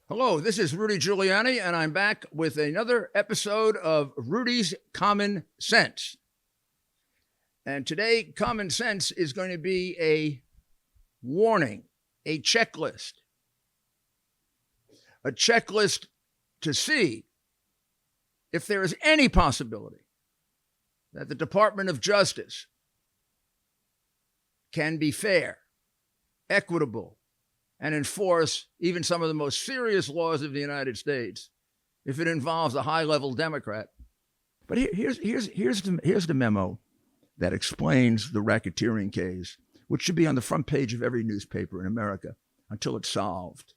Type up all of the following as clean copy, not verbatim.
Hello, this is Rudy Giuliani, and I'm back with another episode of Rudy's Common Sense. And today, common sense is going to be a warning, a checklist to see if there is any possibility that the Department of Justice can be fair, equitable, and enforce even some of the most serious laws of the United States if it involves a high-level Democrat. But here's the memo that explains the racketeering case, which should be on the front page of every newspaper in America until it's solved,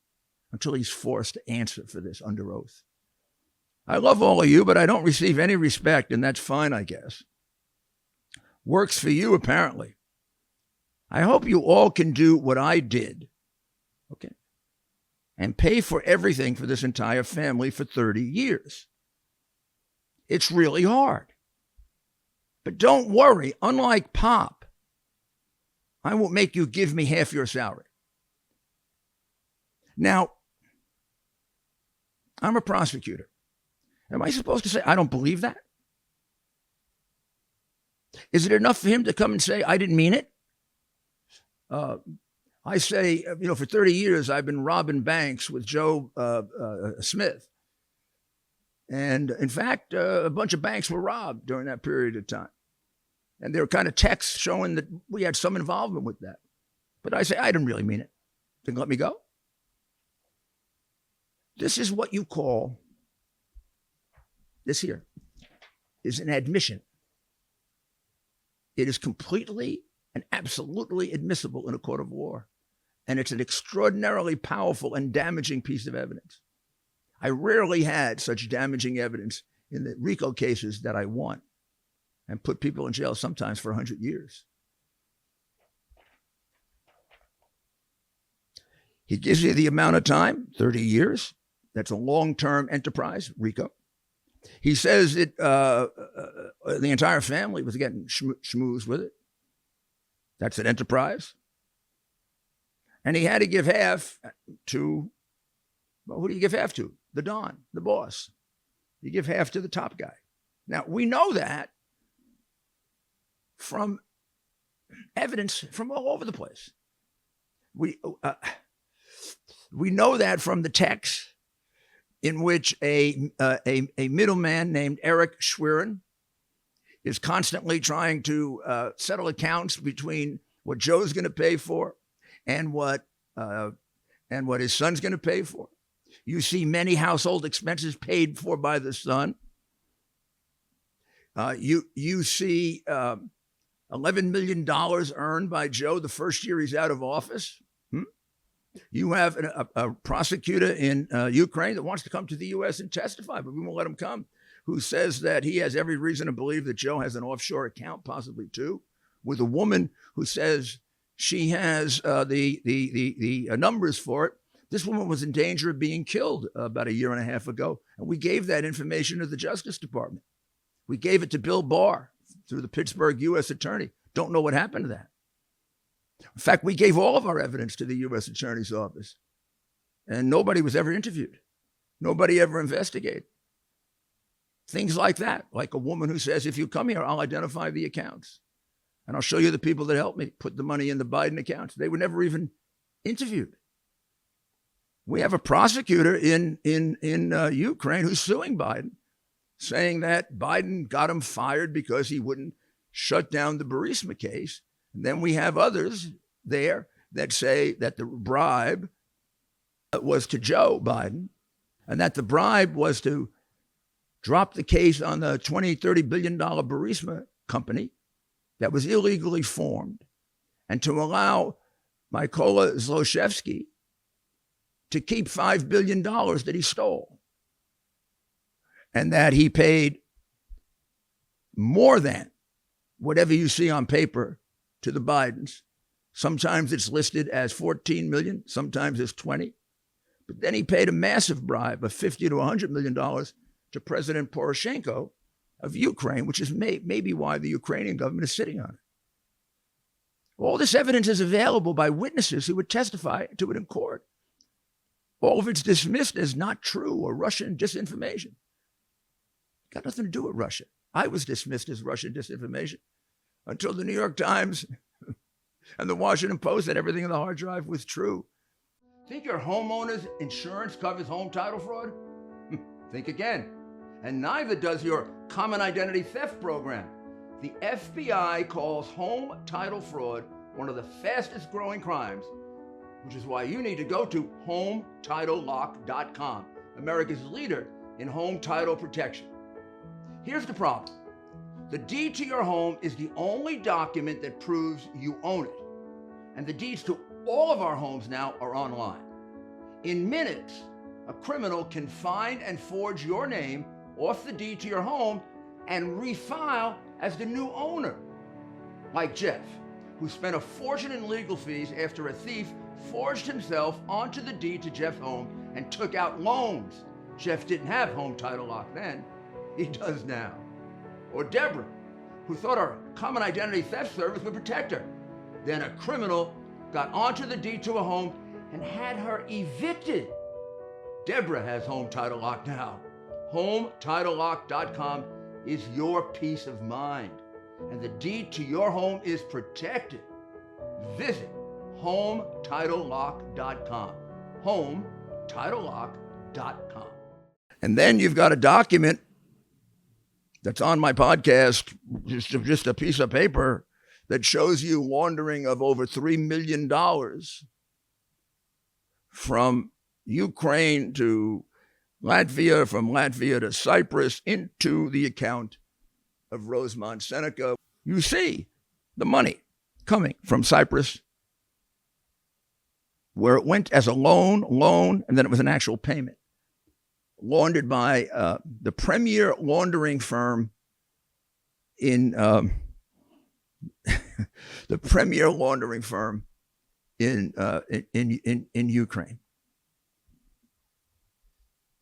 until he's forced to answer for this under oath. I love all of you, but I don't receive any respect, and that's fine, I guess. Works for you, apparently. I hope you all can do what I did. Okay. And pay for everything for this entire family for 30 years. It's really hard. But don't worry, unlike Pop, I won't make you give me half your salary. Now, I'm a prosecutor. Am I supposed to say I don't believe that? Is it enough for him to come and say, I didn't mean it? I say, for 30 years, I've been robbing banks with Joe Smith. And in fact, a bunch of banks were robbed during that period of time. And there were kind of texts showing that we had some involvement with that. But I say, I didn't really mean it. Then let me go. This is what you call, this here is an admission. It is completely and absolutely admissible in a court of law. And it's an extraordinarily powerful and damaging piece of evidence. I rarely had such damaging evidence in the RICO cases that I won and put people in jail sometimes for 100 years. He gives you the amount of time, 30 years. That's a long-term enterprise, RICO. He says that the entire family was getting schmoozed with it. That's an enterprise. And he had to give half to, well, who do you give half to? The Don, the boss. You give half to the top guy. Now, we know that from evidence from all over the place. We know that from the text in which a middleman named Eric Schwerin is constantly trying to settle accounts between what Joe's going to pay for and what his son's going to pay for. You see many household expenses paid for by the son. You see $11 million earned by Joe the first year he's out of office. You have a prosecutor in Ukraine that wants to come to the U.S. and testify, but we won't let him come, who says that he has every reason to believe that Joe has an offshore account, possibly two, with a woman who says she has the numbers for it. This woman was in danger of being killed about a year and a half ago, and we gave that information to the Justice Department. We gave it to Bill Barr through the Pittsburgh U.S. Attorney. Don't know what happened to that. In fact, we gave all of our evidence to the U.S. Attorney's Office, and nobody was ever interviewed. Nobody ever investigated. Things like that, like a woman who says, if you come here, I'll identify the accounts. And I'll show you the people that helped me put the money in the Biden accounts. They were never even interviewed. We have a prosecutor in Ukraine who's suing Biden, saying that Biden got him fired because he wouldn't shut down the Burisma case. And then we have others there that say that the bribe was to Joe Biden and that the bribe was to drop the case on the $20-30 billion Burisma company that was illegally formed and to allow Mykola Zlochevsky to keep $5 billion that he stole, and that he paid more than whatever you see on paper to the Bidens. Sometimes it's listed as 14 million, sometimes it's 20. But then he paid a massive bribe of $50 to $100 million to President Poroshenko of Ukraine, which is maybe why the Ukrainian government is sitting on it. All this evidence is available by witnesses who would testify to it in court. all of it's dismissed as not true or Russian disinformation. Got nothing to do with Russia. I was dismissed as Russian disinformation until the New York Times and the Washington Post said everything in the hard drive was true. Think your homeowner's insurance covers home title fraud? Think again. And neither does your common identity theft program. The FBI calls home title fraud one of the fastest growing crimes, which is why you need to go to HomeTitleLock.com, America's leader in home title protection. Here's the problem. The deed to your home is the only document that proves you own it. And the deeds to all of our homes now are online. In minutes, a criminal can find and forge your name off the deed to your home and refile as the new owner. Like Jeff, who spent a fortune in legal fees after a thief forged himself onto the deed to Jeff's home and took out loans. Jeff didn't have home title lock then. He does now. Or Deborah, who thought our common identity theft service would protect her. Then a criminal got onto the deed to a home and had her evicted. Deborah has home title lock now. HomeTitleLock.com is your peace of mind, and the deed to your home is protected. Visit HomeTitleLock.com. HomeTitleLock.com. And then you've got a document that's on my podcast, just a piece of paper that shows you laundering of over $3 million from Ukraine to Latvia, from Latvia to Cyprus into the account of Rosemont Seneca. You see the money coming from Cyprus, where it went as a loan, and then it was an actual payment, laundered by the premier laundering firm in the premier laundering firm in Ukraine,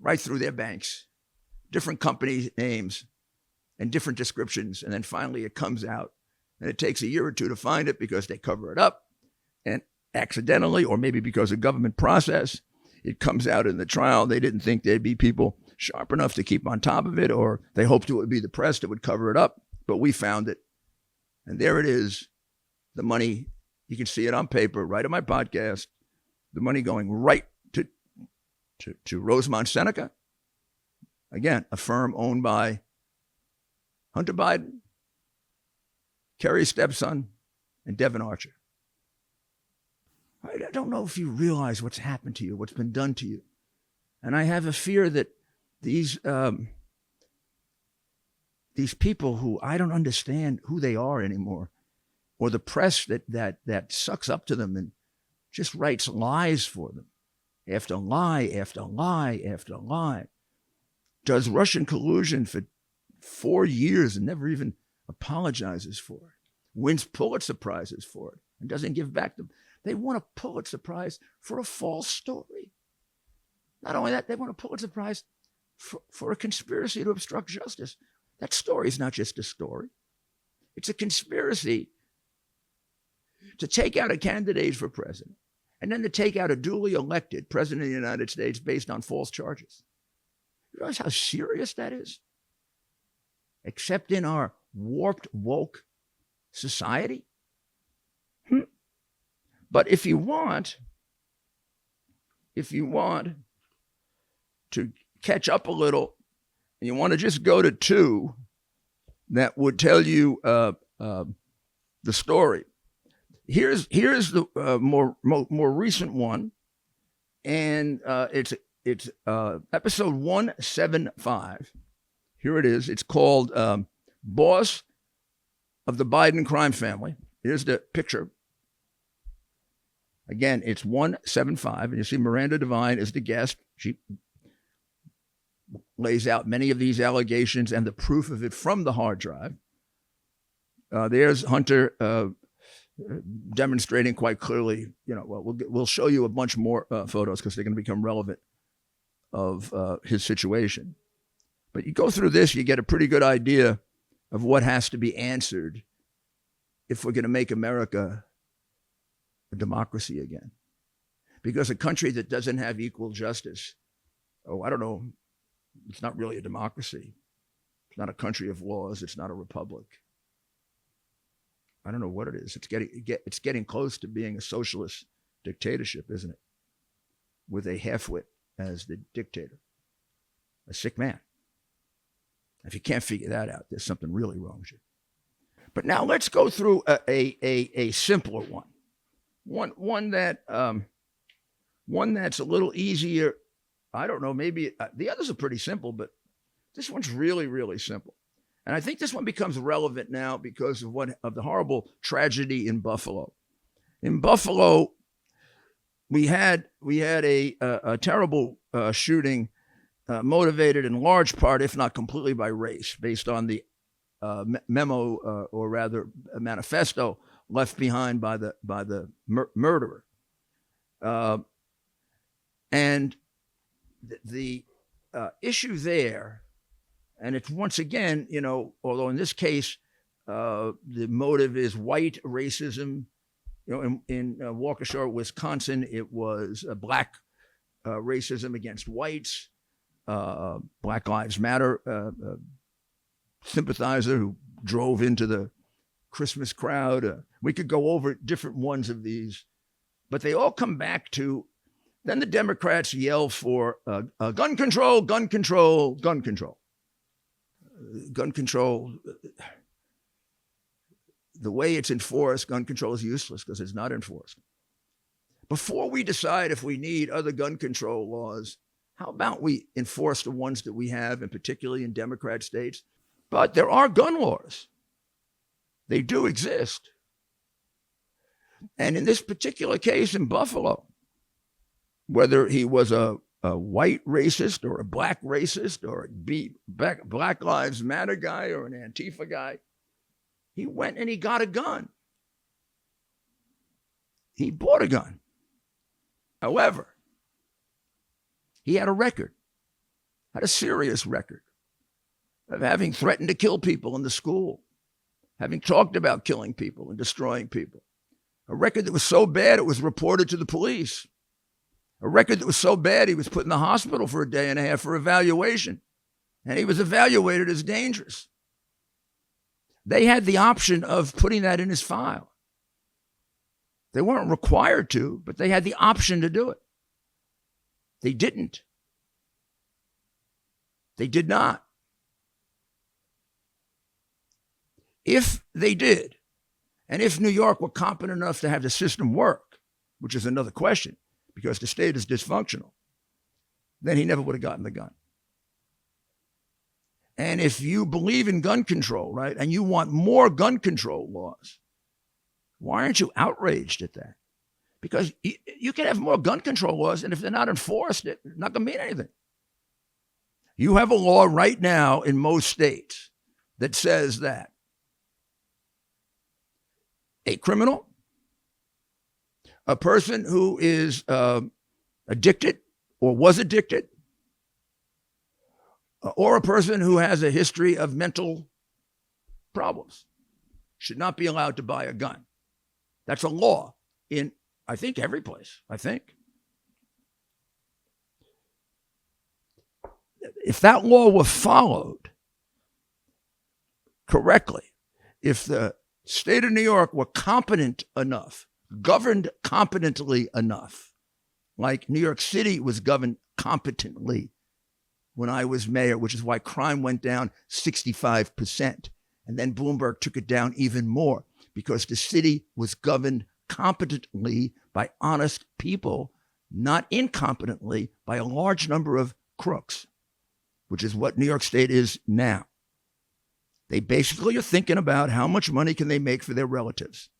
right through their banks, different company names and different descriptions, and then finally it comes out, and it takes a year or two to find it because they cover it up, and accidentally, or maybe because of government process, it comes out in the trial. They didn't think there'd be people sharp enough to keep on top of it, or they hoped it would be the press that would cover it up, but we found it. And there it is, the money. You can see it on paper, right on my podcast, the money going right to Rosemont Seneca. Again, a firm owned by Hunter Biden, Kerry's stepson, and Devin Archer. I don't know if you realize what's happened to you, what's been done to you. And I have a fear that these people who I don't understand who they are anymore, or the press that sucks up to them and just writes lies for them, after lie, after lie, after lie, does Russian collusion for 4 years and never even apologizes for it, wins Pulitzer Prizes for it, and doesn't give back them. They won a Pulitzer Prize for a false story. Not only that, they won a Pulitzer Prize for a conspiracy to obstruct justice. That story is not just a story. It's a conspiracy to take out a candidate for president and then to take out a duly elected president of the United States based on false charges. You realize how serious that is? Except in our warped, woke society. But if you want to catch up a little, and you want to just go to 2 that would tell you the story. Here's the more recent one, and it's episode 175. Here it is. It's called "Boss of the Biden Crime Family." Here's the picture. Again, it's 175, and you see Miranda Devine is the guest. She lays out many of these allegations and the proof of it from the hard drive. There's Hunter demonstrating quite clearly. We'll show you a bunch more photos because they're going to become relevant of his situation. But you go through this, you get a pretty good idea of what has to be answered if we're going to make America a democracy again. because a country that doesn't have equal justice, I don't know, it's not really a democracy. It's not a country of laws. It's not a republic. I don't know what it is. It's getting close to being a socialist dictatorship, isn't it? With a half-wit as the dictator, a sick man. If you can't figure that out, there's something really wrong with you. But now let's go through a simpler one that's a little easier. I don't know, maybe the others are pretty simple, but this one's really, really simple. And I think this one becomes relevant now because of the horrible tragedy in Buffalo. In Buffalo, we had a terrible shooting motivated in large part, if not completely, by race, based on the memo, or rather a manifesto left behind by the murderer. And the issue there, and it's once again, although in this case, the motive is white racism. In Waukesha, Wisconsin, it was black racism against whites. Black Lives Matter sympathizer who drove into the Christmas crowd. We could go over different ones of these, but they all come back to, then the Democrats yell for gun control, gun control, gun control. Gun control, the way it's enforced, gun control is useless because it's not enforced. Before we decide if we need other gun control laws, how about we enforce the ones that we have, and particularly in Democrat states? But there are gun laws. They do exist. And in this particular case in Buffalo, whether he was a white racist or a black racist or a Black Lives Matter guy or an Antifa guy, he went and he got a gun. He bought a gun. However, he had a record, had a serious record of having threatened to kill people in the school, having talked about killing people and destroying people. A record that was so bad it was reported to the police. A record that was so bad he was put in the hospital for a day and a half for evaluation. And he was evaluated as dangerous. They had the option of putting that in his file. They weren't required to, but they had the option to do it. They didn't. They did not. If they did, and if New York were competent enough to have the system work, which is another question, because the state is dysfunctional, then he never would have gotten the gun. And if you believe in gun control, right, and you want more gun control laws, why aren't you outraged at that? Because you can have more gun control laws, and if they're not enforced, it's not going to mean anything. You have a law right now in most states that says that a criminal, a person who is addicted or was addicted, or a person who has a history of mental problems should not be allowed to buy a gun. That's a law in, I think, every place, I think. If that law were followed correctly, if the state of New York were competent enough, governed competently enough, like New York City was governed competently when I was mayor, which is why crime went down 65%. And then Bloomberg took it down even more because the city was governed competently by honest people, not incompetently by a large number of crooks, which is what New York State is now. They basically are thinking about how much money can they make for their relatives.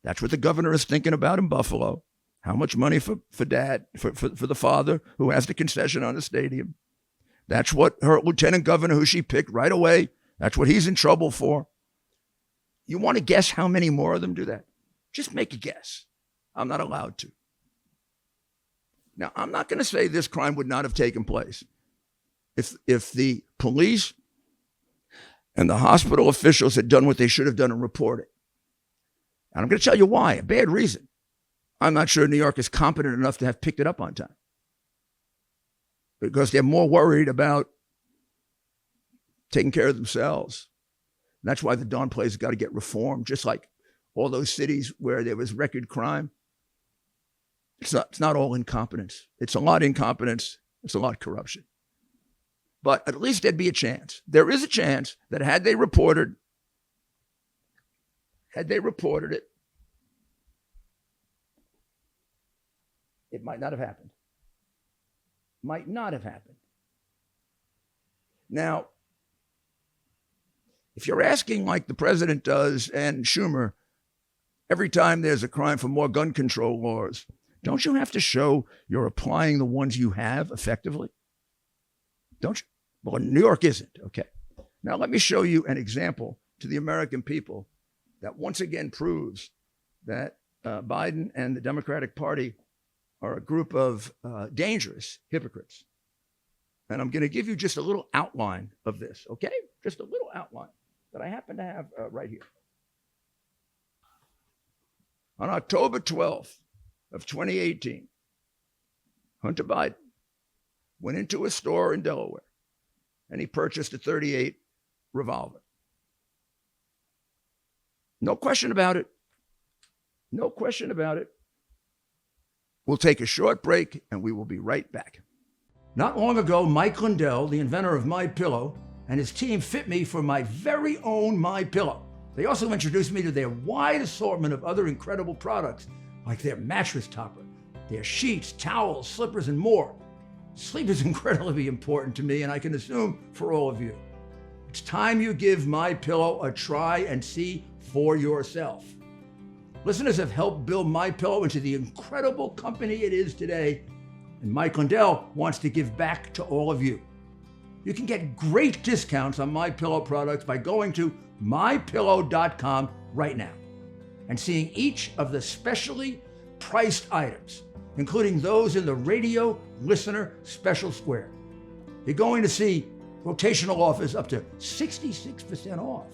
That's what the governor is thinking about in Buffalo. How much money for dad, for the father who has the concession on the stadium. That's what her lieutenant governor, who she picked right away, that's what he's in trouble for. You want to guess how many more of them do that? Just make a guess. I'm not allowed to. Now, I'm not going to say this crime would not have taken place if the police and the hospital officials had done what they should have done and reported. And I'm going to tell you why, a bad reason. I'm not sure New York is competent enough to have picked it up on time, because they're more worried about taking care of themselves. And that's why the darn place has got to get reformed, just like all those cities where there was record crime. It's not all incompetence. It's a lot incompetence. It's a lot corruption. But at least there'd be a chance. There is a chance that had they reported it, it might not have happened. Might not have happened. Now, if you're asking like the president does and Schumer, every time there's a crime for more gun control laws, don't you have to show you're applying the ones you have effectively? Don't you? Well, New York isn't. Okay. Now, let me show you an example to the American people that once again proves that Biden and the Democratic Party are a group of dangerous hypocrites. And I'm going to give you just a little outline of this, okay? Just a little outline that I happen to have right here. On October 12th of 2018, Hunter Biden went into a store in Delaware and he purchased a .38 revolver. No question about it. No question about it. We'll take a short break and we will be right back. Not long ago, Mike Lindell, the inventor of MyPillow, and his team fit me for my very own MyPillow. They also introduced me to their wide assortment of other incredible products, like their mattress topper, their sheets, towels, slippers, and more. Sleep is incredibly important to me, and I can assume for all of you. It's time you give MyPillow a try and see for yourself. Listeners have helped build MyPillow into the incredible company it is today, and Mike Lindell wants to give back to all of you. You can get great discounts on MyPillow products by going to MyPillow.com right now and seeing each of the specially priced items, including those in the radio listener special square. You're going to see rotational offers up to 66% off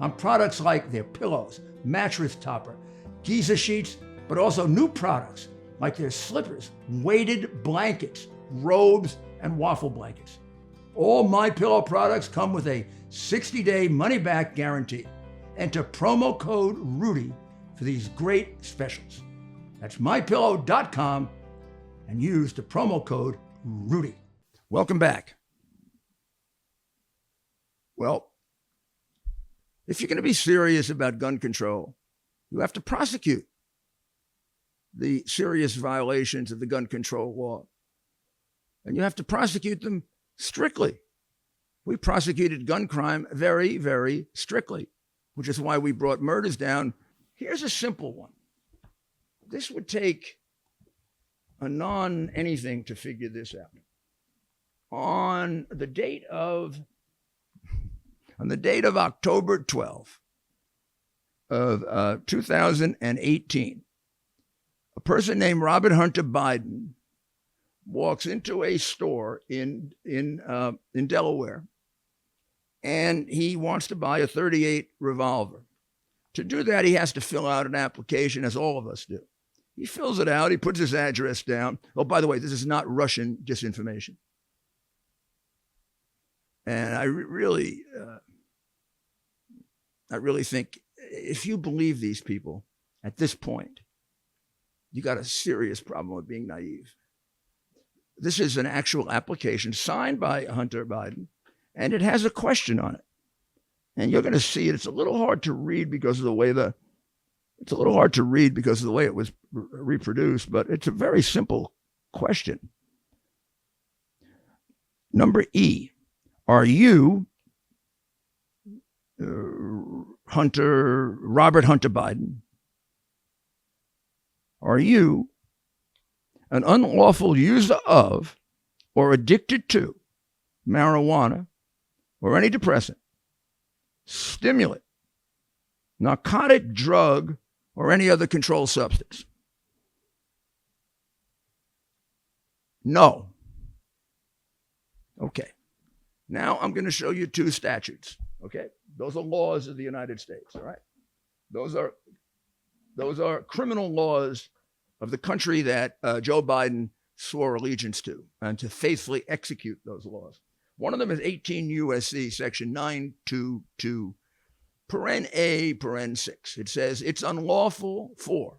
on products like their pillows, mattress topper, Giza sheets, but also new products like their slippers, weighted blankets, robes, and waffle blankets. All MyPillow products come with a 60-day money-back guarantee. Enter promo code Rudy for these great specials. That's MyPillow.com and use the promo code Rudy. Welcome back. Well, if you're going to be serious about gun control, you have to prosecute the serious violations of the gun control law. And you have to prosecute them strictly. We prosecuted gun crime very, very strictly, which is why we brought murders down. Here's a simple one. This would take a non-anything to figure this out. On the date of October 12th of 2018, a person named Robert Hunter Biden walks into a store in Delaware, and he wants to buy a .38 revolver. To do that, he has to fill out an application, as all of us do. He fills it out. He puts his address down. Oh, by the way, this is not Russian disinformation. And I really think if you believe these people at this point, you got a serious problem with being naive. This is an actual application signed by Hunter Biden, and it has a question on it. And you're going to see it. It's a little hard to read because of the way it was reproduced, but it's a very simple question. Number E, are you Robert Hunter Biden? Are you an unlawful user of or addicted to marijuana or any depressant, stimulant, narcotic drug, or any other controlled substance? No. Okay. Now I'm going to show you two statutes. Okay. Those are laws of the United States. All right. Those are criminal laws of the country that Joe Biden swore allegiance to and to faithfully execute those laws. One of them is 18 U.S.C. section 922, paren A, paren 6. It says it's unlawful for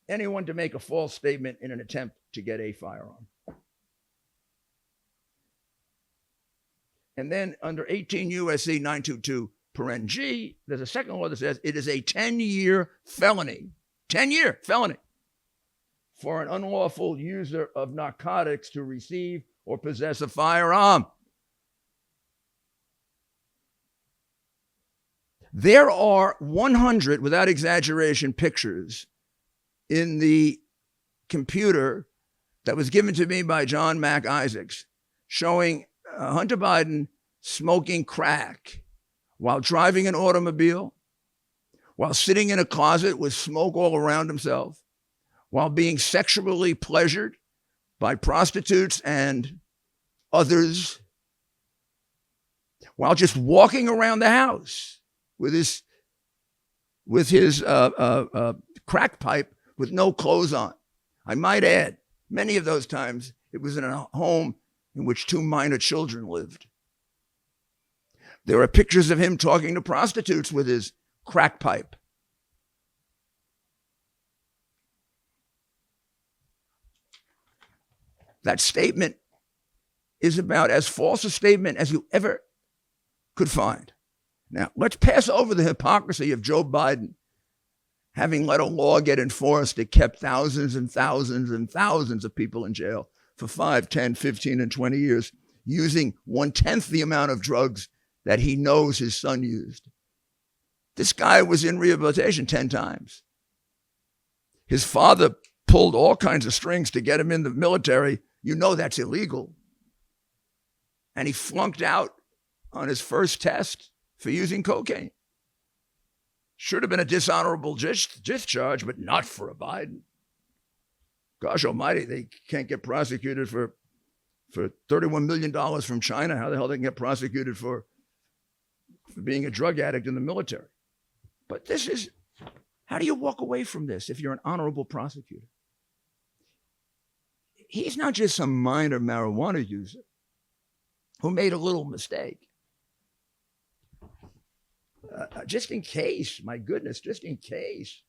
anyone to make a false statement in an attempt to get a firearm. And then under 18 U.S.C. 922, paren G, there's a second law that says it is a 10-year felony, 10-year felony for an unlawful user of narcotics to receive or possess a firearm. There are 100, without exaggeration, pictures in the computer that was given to me by John Mac Isaacs showing Hunter Biden smoking crack while driving an automobile, while sitting in a closet with smoke all around himself, while being sexually pleasured by prostitutes and others, while just walking around the house with his crack pipe with no clothes on. I might add, many of those times it was in a home in which 2 minor children lived. There are pictures of him talking to prostitutes with his crack pipe. That statement is about as false a statement as you ever could find. Now, let's pass over the hypocrisy of Joe Biden having let a law get enforced that kept thousands and thousands and thousands of people in jail for 5, 10, 15, and 20 years, using 1/10 the amount of drugs that he knows his son used. This guy was in rehabilitation 10 times. His father pulled all kinds of strings to get him in the military. You know that's illegal. And he flunked out on his first test for using cocaine. Should have been a dishonorable discharge, but not for a Biden. Gosh almighty, they can't get prosecuted for $31 million from China. How the hell they can get prosecuted for being a drug addict in the military? But this is, how do you walk away from this if you're an honorable prosecutor? He's not just some minor marijuana user who made a little mistake. Just in case, my goodness, just in case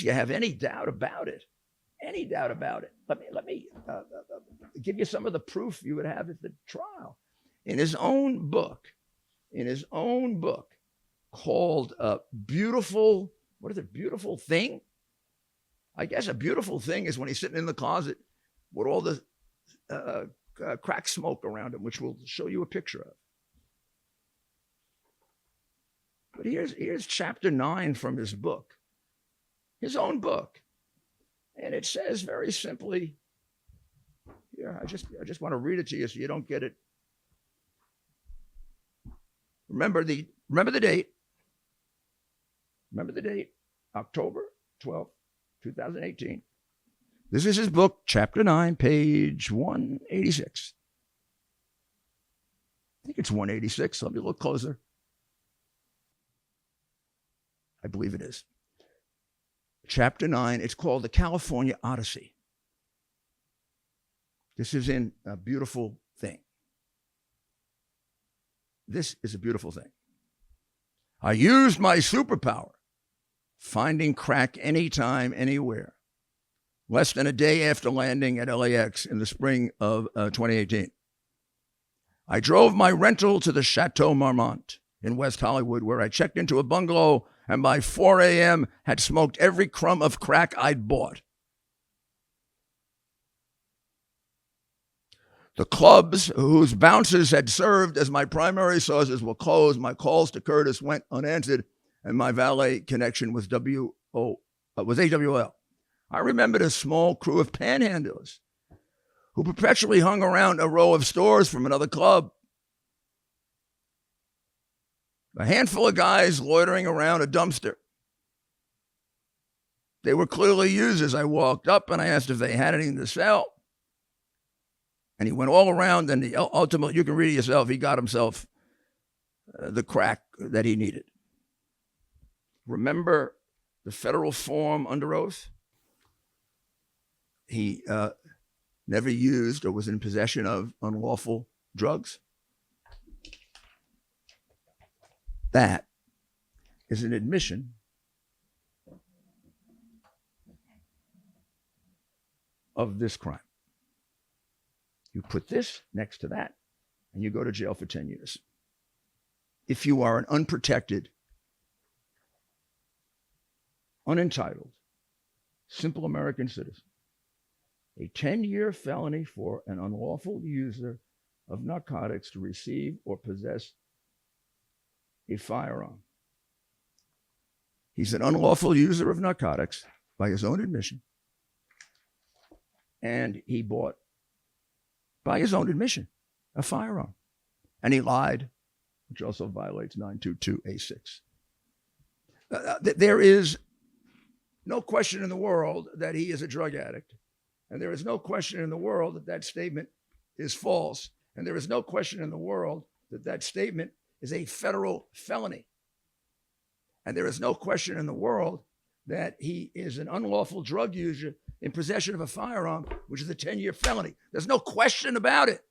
you have any doubt about it, let me give you some of the proof you would have at the trial. In his own book called Beautiful, what is it, Beautiful Thing? I guess a beautiful thing is when he's sitting in the closet with all the crack smoke around him, which we'll show you a picture of. But here's chapter 9 from his book, his own book. And it says very simply, here, I just want to read it to you so you don't get it. Remember the date. Remember the date, October 12th, 2018. This is his book, chapter 9, page 186. I think it's 186. Let me look closer. I believe it is. Chapter 9, it's called The California Odyssey. This is in A Beautiful Thing. This is a beautiful thing. I used my superpower, finding crack anytime, anywhere, less than a day after landing at LAX in the spring of 2018. I drove my rental to the Chateau Marmont in West Hollywood, where I checked into a bungalow and by 4 a.m. had smoked every crumb of crack I'd bought. The clubs whose bouncers had served as my primary sources were closed. My calls to Curtis went unanswered, and my valet connection was AWL. I remembered a small crew of panhandlers who perpetually hung around a row of stores from another club. A handful of guys loitering around a dumpster. They were clearly users. I walked up and I asked if they had anything to sell. And he went all around, and ultimately, you can read it yourself, he got himself the crack that he needed. Remember the federal form under oath. He never used or was in possession of unlawful drugs. That is an admission of this crime. You put this next to that, and you go to jail for 10 years. If you are an unprotected, unentitled, simple American citizen, a 10-year felony for an unlawful user of narcotics to receive or possess a firearm. He's an unlawful user of narcotics by his own admission. And he bought, by his own admission, a firearm. And he lied, which also violates 922A6. There is no question in the world that he is a drug addict. And there is no question in the world that that statement is false. And there is no question in the world that that statement is a federal felony. And there is no question in the world that he is an unlawful drug user in possession of a firearm, which is a 10-year felony. There's no question about it.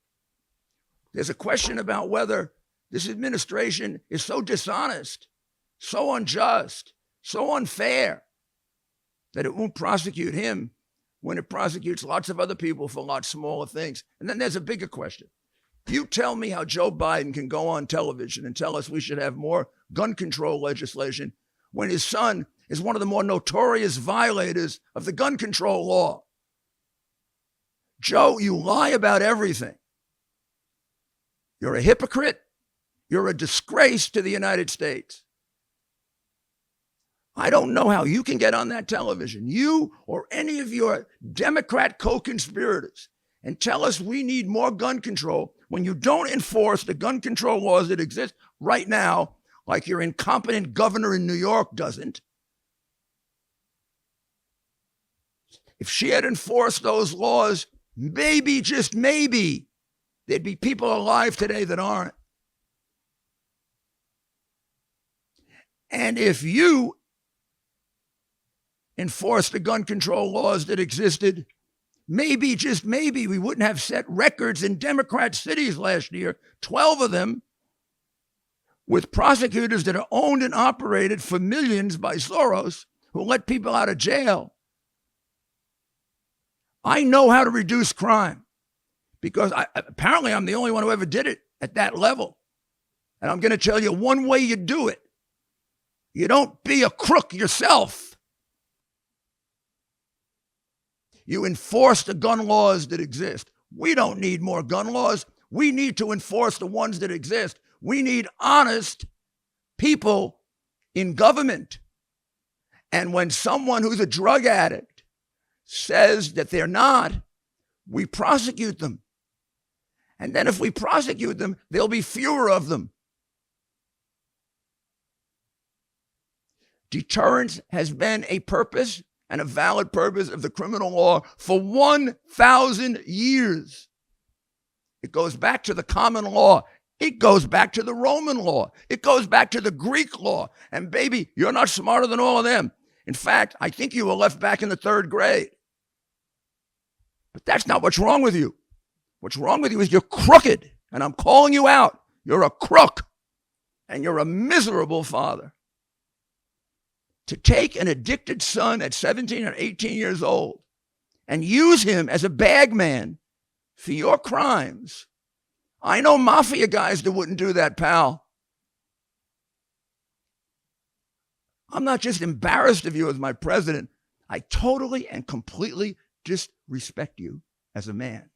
There's a question about whether this administration is so dishonest, so unjust, so unfair, that it won't prosecute him when it prosecutes lots of other people for lots smaller things. And then there's a bigger question. You tell me how Joe Biden can go on television and tell us we should have more gun control legislation when his son is one of the more notorious violators of the gun control law. Joe, you lie about everything. You're a hypocrite. You're a disgrace to the United States. I don't know how you can get on that television, you or any of your Democrat co-conspirators, and tell us we need more gun control when you don't enforce the gun control laws that exist right now, like your incompetent governor in New York doesn't. If she had enforced those laws, maybe, just maybe, there'd be people alive today that aren't. And if you enforced the gun control laws that existed, maybe, just maybe, we wouldn't have set records in Democrat cities last year, 12 of them, with prosecutors that are owned and operated for millions by Soros, who let people out of jail. I know how to reduce crime because apparently I'm the only one who ever did it at that level. And I'm going to tell you one way you do it. You don't be a crook yourself. You enforce the gun laws that exist. We don't need more gun laws. We need to enforce the ones that exist. We need honest people in government. And when someone who's a drug addict says that they're not, we prosecute them. And then if we prosecute them, there'll be fewer of them. Deterrence has been a purpose and a valid purpose of the criminal law for 1,000 years. It goes back to the common law. It goes back to the Roman law. It goes back to the Greek law. And baby, you're not smarter than all of them. In fact, I think you were left back in the 3rd grade. But that's not what's wrong with you. What's wrong with you is you're crooked. And I'm calling you out. You're a crook. And you're a miserable father. To take an addicted son at 17 or 18 years old and use him as a bag man for your crimes. I know mafia guys that wouldn't do that, pal. I'm not just embarrassed of you as my president. I totally and completely disrespect you as a man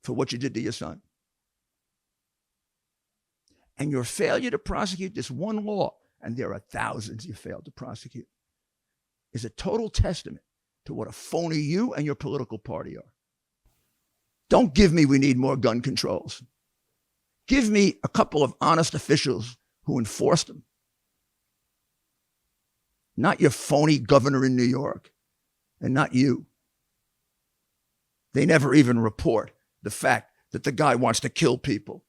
for what you did to your son. And your failure to prosecute this one law, and there are thousands you failed to prosecute, is a total testament to what a phony you and your political party are. Don't give me we need more gun controls. Give me a couple of honest officials who enforce them. Not your phony governor in New York, and not you. They never even report the fact that the guy wants to kill people.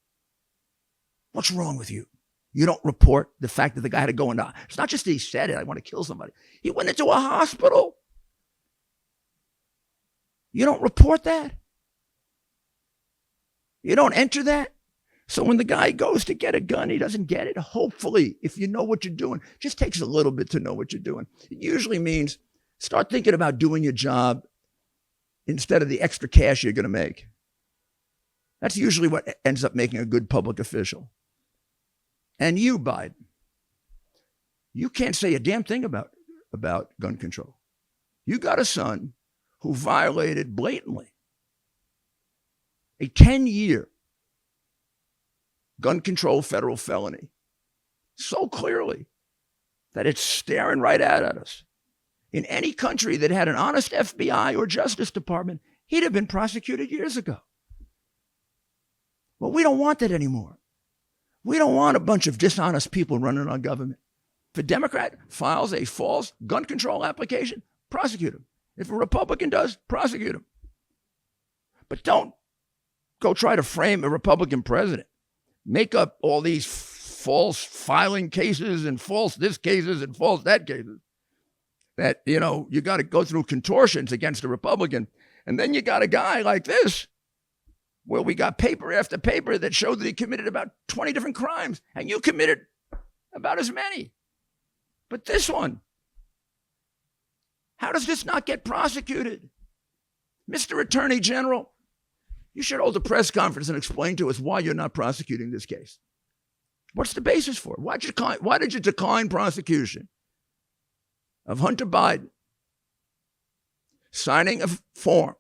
What's wrong with you? You don't report the fact that the guy had to go into, it's not just that he said it, I want to kill somebody. He went into a hospital. You don't report that. You don't enter that. So when the guy goes to get a gun, he doesn't get it. Hopefully, if you know what you're doing, it just takes a little bit to know what you're doing. It usually means start thinking about doing your job instead of the extra cash you're going to make. That's usually what ends up making a good public official. And you, Biden, you can't say a damn thing about gun control. You got a son who violated blatantly a 10-year gun control federal felony so clearly that it's staring right at us. In any country that had an honest FBI or Justice Department, he'd have been prosecuted years ago. Well, we don't want that anymore. We don't want a bunch of dishonest people running our government. If a Democrat files a false gun control application, prosecute him. If a Republican does, prosecute him. But don't go try to frame a Republican president. Make up all these false filing cases and false this cases and false that cases. That, you got to go through contortions against a Republican. And then you got a guy like this, where we got paper after paper that showed that he committed about 20 different crimes, and you committed about as many. But this one, how does this not get prosecuted? Mr. Attorney General, you should hold a press conference and explain to us why you're not prosecuting this case. What's the basis for it? Why did you decline prosecution of Hunter Biden signing a form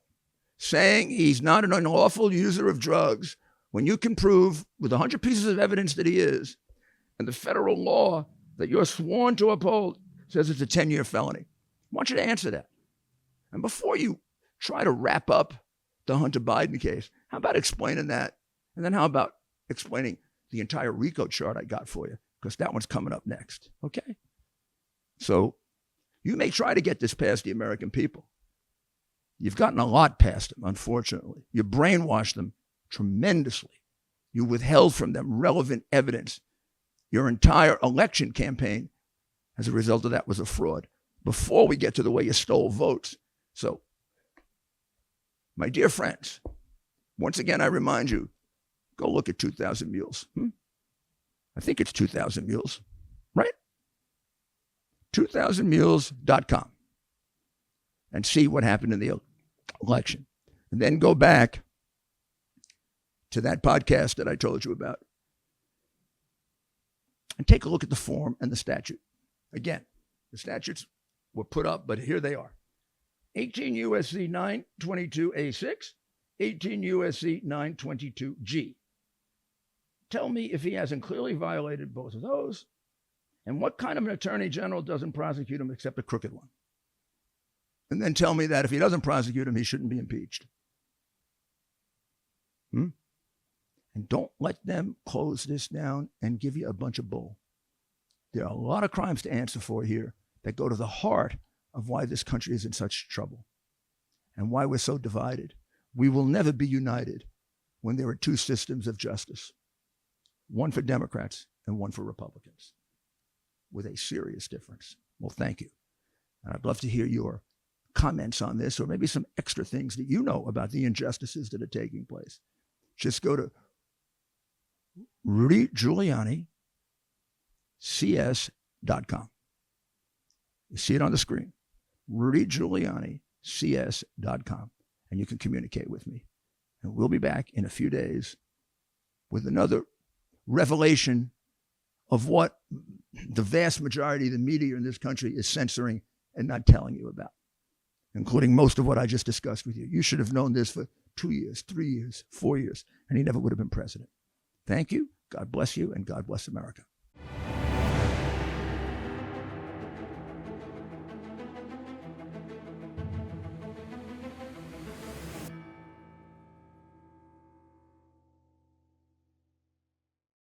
saying he's not an unlawful user of drugs when you can prove with 100 pieces of evidence that he is, and the federal law that you're sworn to uphold says it's a 10-year felony? I want you to answer that. And before you try to wrap up the Hunter Biden case, how about explaining that? And then how about explaining the entire RICO chart I got for you? Because that one's coming up next, okay? So you may try to get this past the American people. You've gotten a lot past them, unfortunately. You brainwashed them tremendously. You withheld from them relevant evidence. Your entire election campaign, as a result of that, was a fraud. Before we get to the way you stole votes. So, my dear friends, once again, I remind you, go look at 2,000 Mules. I think it's 2,000 Mules, right? 2000mules.com and see what happened in the election. And then go back to that podcast that I told you about and take a look at the form and the statute. Again, the statutes were put up, but here they are. 18 U.S.C. 922A6, 18 U.S.C. 922G. Tell me if he hasn't clearly violated both of those, and what kind of an attorney general doesn't prosecute him except a crooked one. And then tell me that if he doesn't prosecute him, he shouldn't be impeached. And don't let them close this down and give you a bunch of bull. There are a lot of crimes to answer for here that go to the heart of why this country is in such trouble and why we're so divided. We will never be united when there are two systems of justice, one for Democrats and one for Republicans, with a serious difference. Well, thank you. And I'd love to hear your comments on this, or maybe some extra things that you know about the injustices that are taking place. Just go to Rudy Giuliani, CS.com. You see it on the screen. Rudy Giuliani, CS.com. And you can communicate with me. And we'll be back in a few days with another revelation of what the vast majority of the media in this country is censoring and not telling you about, including most of what I just discussed with you. You should have known this for 2 years, 3 years, 4 years, and he never would have been president. Thank you. God bless you, and God bless America.